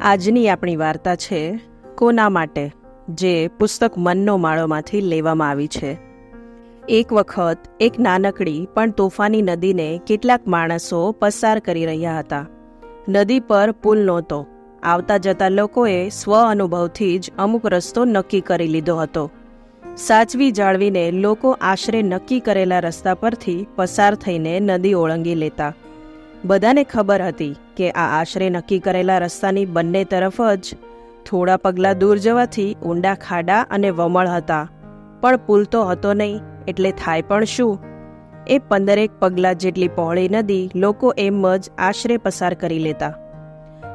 આજની આપણી વાર્તા છે કોના માટે, જે પુસ્તક મનનો માળોમાંથી લેવામાં આવી છે. એક વખત એક નાનકડી પણ તોફાની નદીને કેટલાક માણસો પસાર કરી રહ્યા હતા. નદી પર પુલ નહોતો. આવતા જતા લોકોએ સ્વ અનુભવથી જ અમુક રસ્તો નક્કી કરી લીધો હતો. સાચવી જાળવીને લોકો આશરે નક્કી કરેલા રસ્તા પરથી પસાર થઈને નદી ઓળંગી લેતા. બધાને ખબર હતી કે આ આશરે નક્કી કરેલા રસ્તાની બંને તરફ જ થોડા પગલાં દૂર જવાથી ઊંડા ખાડા અને વમળ હતા, પણ પુલ તો હતો નહીં, એટલે થાય પણ શું? એ 15 પગલાં જેટલી પહોળી નદી લોકો એમ જ આશરે પસાર કરી લેતા.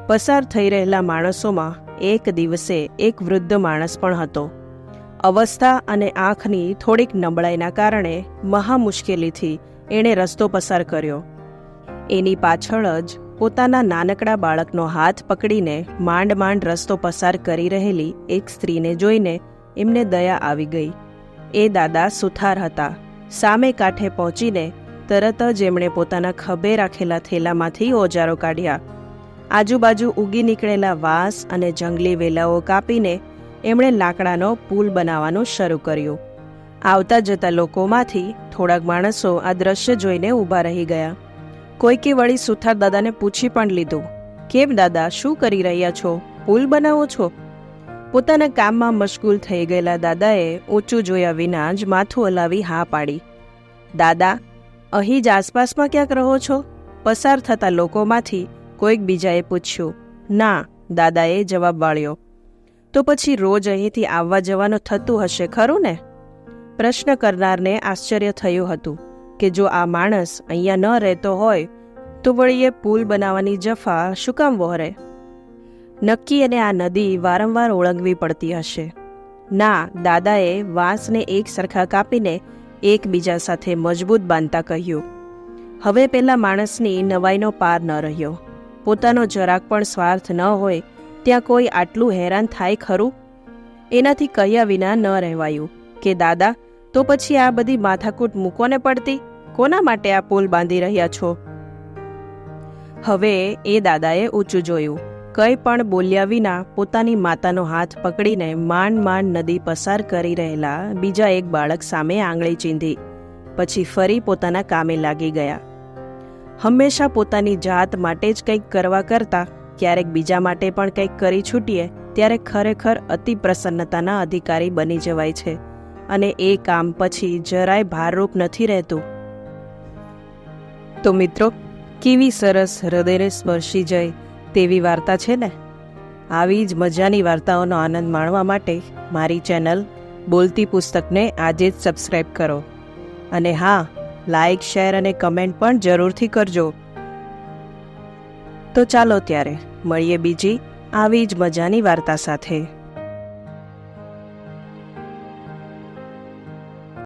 પસાર થઈ રહેલા માણસોમાં એક દિવસે એક વૃદ્ધ માણસ પણ હતો. અવસ્થા અને આંખની થોડીક નબળાઈના કારણે મહા મુશ્કેલીથી એણે રસ્તો પસાર કર્યો. એની પાછળ જ પોતાના નાનકડા બાળકનો હાથ પકડીને માંડ માંડ રસ્તો પસાર કરી રહેલી એક સ્ત્રીને જોઈને એમને દયા આવી ગઈ. એ દાદા સુથાર હતા. સામે કાંઠે પહોંચીને તરત જ એમણે પોતાના ખભે રાખેલા થેલામાંથી ઓજારો કાઢ્યા. આજુબાજુ ઉગી નીકળેલા વાંસ અને જંગલી વેલાઓ કાપીને એમણે લાકડાનો પુલ બનાવવાનું શરૂ કર્યું. આવતા જતા લોકોમાંથી થોડાક માણસો આ દ્રશ્ય જોઈને ઊભા રહી ગયા. કોઈકે વળી સુથાર દાદાને પૂછી પણ લીધું, કેમ દાદા, શું કરી રહ્યા છો? પુલ બનાવો છો? પોતાના કામમાં મશગુલ થઈ ગયેલા દાદાએ ઊંચું જોયા વિના જ માથું હલાવી હા પાડી. દાદા, અહીં જ આસપાસમાં ક્યાંક રહો છો? પસાર થતા લોકોમાંથી કોઈક બીજાએ પૂછ્યું. ના, દાદાએ જવાબ વાળ્યો. તો પછી રોજ અહીંથી આવવા જવાનું થતું હશે ખરું ને? પ્રશ્ન કરનારને આશ્ચર્ય થયું હતું કે જો આ માણસ અહીંયા ન રહેતો હોય તો વળી એ પુલ બનાવવાની જફા શું કામ વહોરે? નક્કી એને આ નદી વારંવાર ઓળંગવી પડતી હશે. ના, દાદાએ વાંસને એક સરખા કાપીને એકબીજા સાથે મજબૂત બાંધતા કહ્યું. હવે પેલા માણસની નવાઈનો પાર ન રહ્યો. પોતાનો જરાક પણ સ્વાર્થ ન હોય ત્યાં કોઈ આટલું હેરાન થાય ખરું? એનાથી કહ્યા વિના ન રહેવાયું કે દાદા, તો પછી આ બધી માથાકૂટ મૂકોને પડતી, કોના માટે આ પુલ બાંધી રહ્યા છો? હવે એ દાદાએ ઊંચું જોયું. કંઈ પણ બોલ્યા વિના પોતાની માતાનો હાથ પકડીને માંડ માંડ નદી પસાર કરી રહેલા બીજા એક બાળક સામે આંગળી ચીંધી. પછી ફરી પોતાના કામે લાગી ગયા. હંમેશા પોતાની જાત માટે જ કંઈક કરવા કરતાં ક્યારેક બીજા માટે પણ કંઈક કરી છૂટીએ ત્યારે ખરેખર અતિ પ્રસન્નતાના અધિકારી બની જવાય છે, અને એ કામ પછી જરાય ભારરૂપ નથી રહેતું. તો મિત્રો, કેવી સરસ હૃદયને સ્પર્શી જાય તેવી વાર્તા છે ને? આવી જ મજાની વાર્તાઓનો આનંદ માણવા માટે મારી ચેનલ બોલતી પુસ્તકને આજે જ સબસ્ક્રાઈબ કરો. અને હા, લાઈક, શેર અને કમેન્ટ પણ જરૂરથી કરજો. તો ચાલો ત્યારે મળીએ બીજી આવી જ મજાની વાર્તા સાથે.